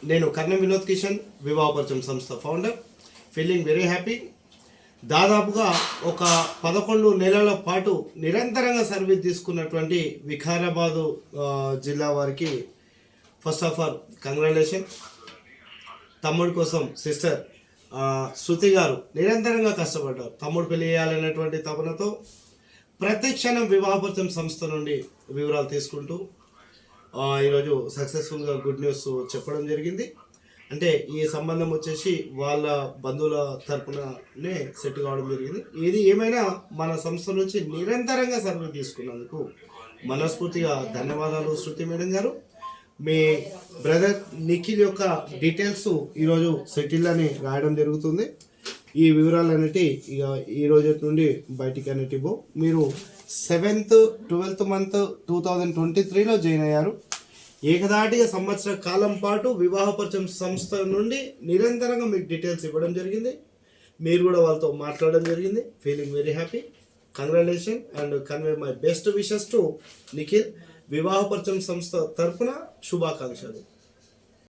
నేను కర్ణం వినోద్ కిషన్, వివాహపరిచయం సంస్థ founder. Feeling very happy. దాదాపుగా ఒక 11 నెలల పాటు నిరంతరంగా సర్వీస్ తీసుకున్నటువంటి వికారాబాదు జిల్లా వారికి ఫస్ట్ ఆఫ్ ఆల్ కంగ్రాచులేషన్. తమ్ముడి కోసం సిస్టర్ శృతి గారు నిరంతరంగా కష్టపడ్డారు. తమ్ముడు పెళ్లి చేయాలనేటువంటి తపనతో ప్రతి క్షణం వివాహపరిచయం సంస్థ నుండి వివరాలు తీసుకుంటూ ఈరోజు సక్సెస్ఫుల్గా గుడ్ న్యూస్ చెప్పడం జరిగింది. అంటే ఈ సంబంధం వచ్చేసి వాళ్ళ బంధువుల తరపుననే సెట్ కావడం జరిగింది. ఏది ఏమైనా మన సంస్థ నుంచి నిరంతరంగా సర్వీస్ తీసుకున్నందుకు మనస్ఫూర్తిగా ధన్యవాదాలు శృతి మేడం గారు. మీ బ్రదర్ నిఖిల్ యొక్క డీటెయిల్స్ ఈరోజు సెటిల్ అని రాయడం జరుగుతుంది. ఈ వివరాలు అనేటి ఇక ఈ రోజు నుండి బయటికి అనేటి మీరు 7th 12th month 2023లో జాయిన్ అయ్యారు. ఏకదాటిగా సంవత్సర కాలం పాటు వివాహపరిచయం సంస్థ నుండి నిరంతరంగా మీకు డీటెయిల్స్ ఇవ్వడం జరిగింది. మీరు కూడా వాళ్ళతో మాట్లాడడం జరిగింది. Feeling very happy. Congratulation and convey my best wishes to Nikhil. వివాహపరిచయం సంస్థ తరపున శుభాకాంక్షలు.